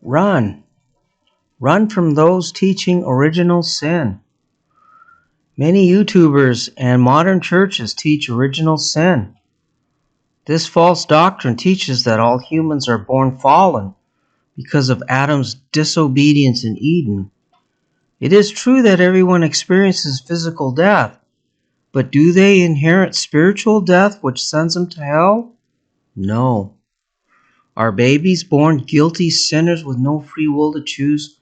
Run. Run from those teaching original sin. Many YouTubers and modern churches teach original sin. This false doctrine teaches that all humans are born fallen because of Adam's disobedience in Eden. It is true that everyone experiences physical death, but do they inherit spiritual death which sends them to hell? No. Are babies born guilty sinners with no free will to choose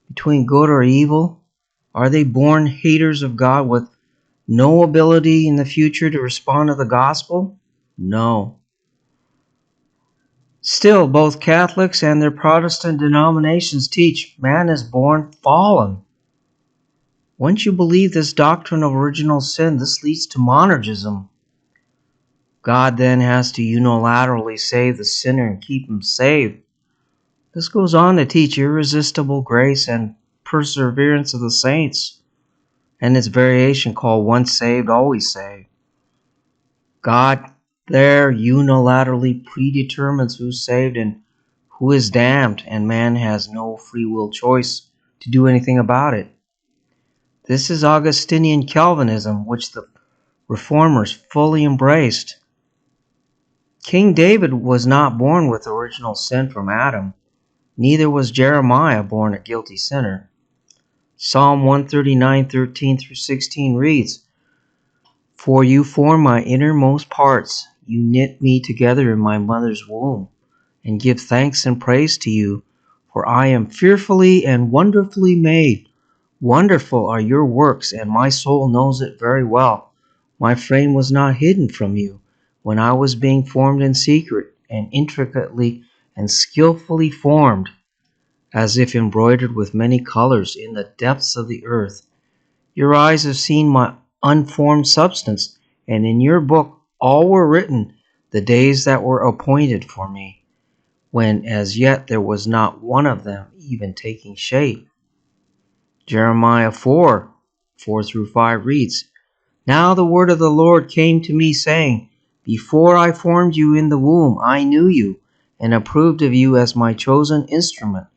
between good or evil? Are they born haters of God with no ability in the future to respond to the gospel? No. Still, both Catholics and their Protestant denominations teach man is born fallen. Once you believe this doctrine of original sin, this leads to monergism. God then has to unilaterally save the sinner and keep him saved. This goes on to teach irresistible grace and perseverance of the saints, and its variation called once saved, always saved. God there unilaterally predetermines who's saved and who is damned, and man has no free will choice to do anything about it. This is Augustinian Calvinism, which the Reformers fully embraced. King David was not born with original sin from Adam. Neither was Jeremiah born a guilty sinner. Psalm 139:13-16 reads, "For you form my innermost parts. You knit me together in my mother's womb, and give thanks and praise to you, for I am fearfully and wonderfully made. Wonderful are your works, and my soul knows it very well. My frame was not hidden from you when I was being formed in secret, and intricately and skillfully formed, as if embroidered with many colors in the depths of the earth. Your eyes have seen my unformed substance, and in your book all were written, the days that were appointed for me, when as yet there was not one of them even taking shape." Jeremiah 4:4-5 reads, "Now the word of the Lord came to me, saying, Before I formed you in the womb, I knew you, and approved of you as my chosen instrument.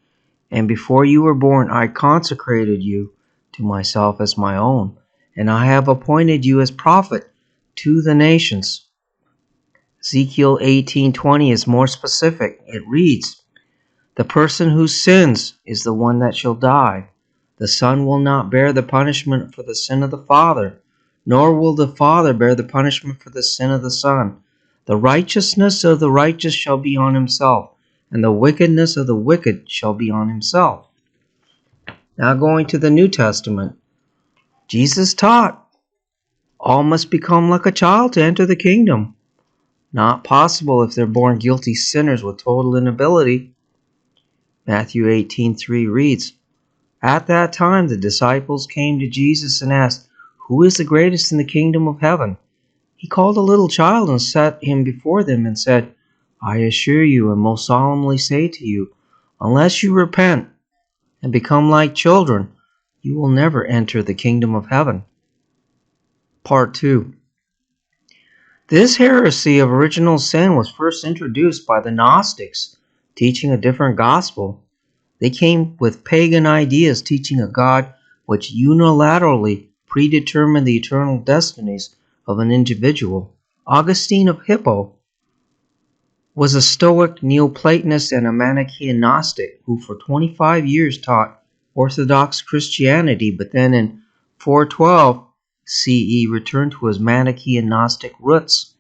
And before you were born, I consecrated you to myself as my own, and I have appointed you as prophet to the nations." Ezekiel 18:20 is more specific. It reads, "The person who sins is the one that shall die. The son will not bear the punishment for the sin of the father, nor will the father bear the punishment for the sin of the son. The righteousness of the righteous shall be on himself, and the wickedness of the wicked shall be on himself." Now going to the New Testament, Jesus taught, all must become like a child to enter the kingdom. Not possible if they're born guilty sinners with total inability. Matthew 18:3 reads, "At that time the disciples came to Jesus and asked, 'Who is the greatest in the kingdom of heaven?' He called a little child and set him before them and said, 'I assure you and most solemnly say to you, unless you repent and become like children, you will never enter the kingdom of heaven.'" Part 2. This heresy of original sin was first introduced by the Gnostics, teaching a different gospel. They came with pagan ideas teaching a God which unilaterally predetermined the eternal destinies of an individual. Augustine of Hippo was a Stoic Neoplatonist and a Manichaean Gnostic who for 25 years taught Orthodox Christianity, but then in 412 CE returned to his Manichaean Gnostic roots.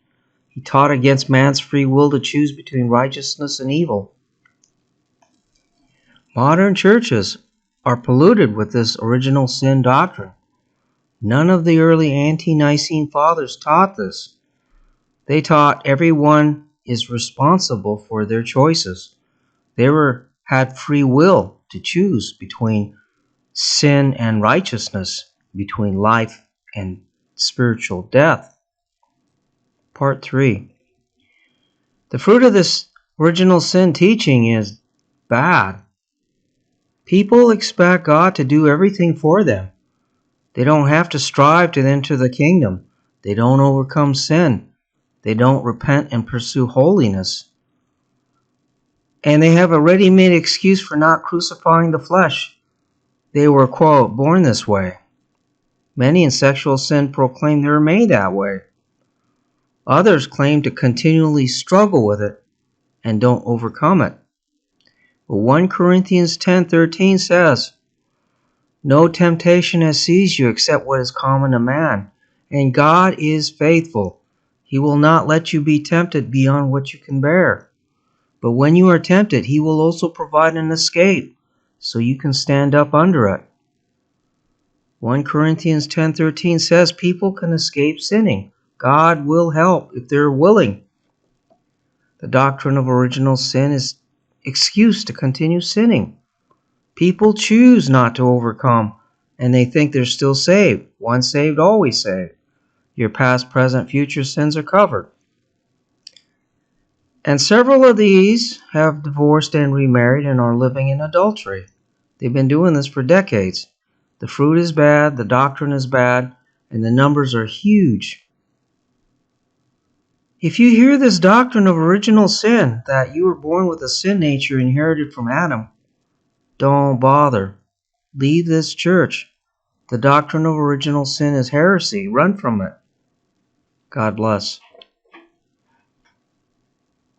He taught against man's free will to choose between righteousness and evil. Modern churches are polluted with this original sin doctrine. None of the early ante-Nicene fathers taught this. They taught everyone is responsible for their choices. They had free will to choose between sin and righteousness, between life and spiritual death. Part 3. The fruit of this original sin teaching is bad. People expect God to do everything for them. They don't have to strive to enter the kingdom. They don't overcome sin. They don't repent and pursue holiness. And they have a ready-made excuse for not crucifying the flesh. They were, quote, born this way. Many in sexual sin proclaim they were made that way. Others claim to continually struggle with it and don't overcome it. But 1 Corinthians 10:13 says, "No temptation has seized you except what is common to man, and God is faithful. He will not let you be tempted beyond what you can bear. But when you are tempted, He will also provide an escape, so you can stand up under it." 1 Corinthians 10:13 says people can escape sinning. God will help if they're willing. The doctrine of original sin is excuse to continue sinning. People choose not to overcome, and they think they're still saved. Once saved, always saved. Your past, present, future sins are covered. And several of these have divorced and remarried and are living in adultery. They've been doing this for decades. The fruit is bad, the doctrine is bad, and the numbers are huge. If you hear this doctrine of original sin, that you were born with a sin nature inherited from Adam, don't bother. Leave this church. The doctrine of original sin is heresy. Run from it. God bless.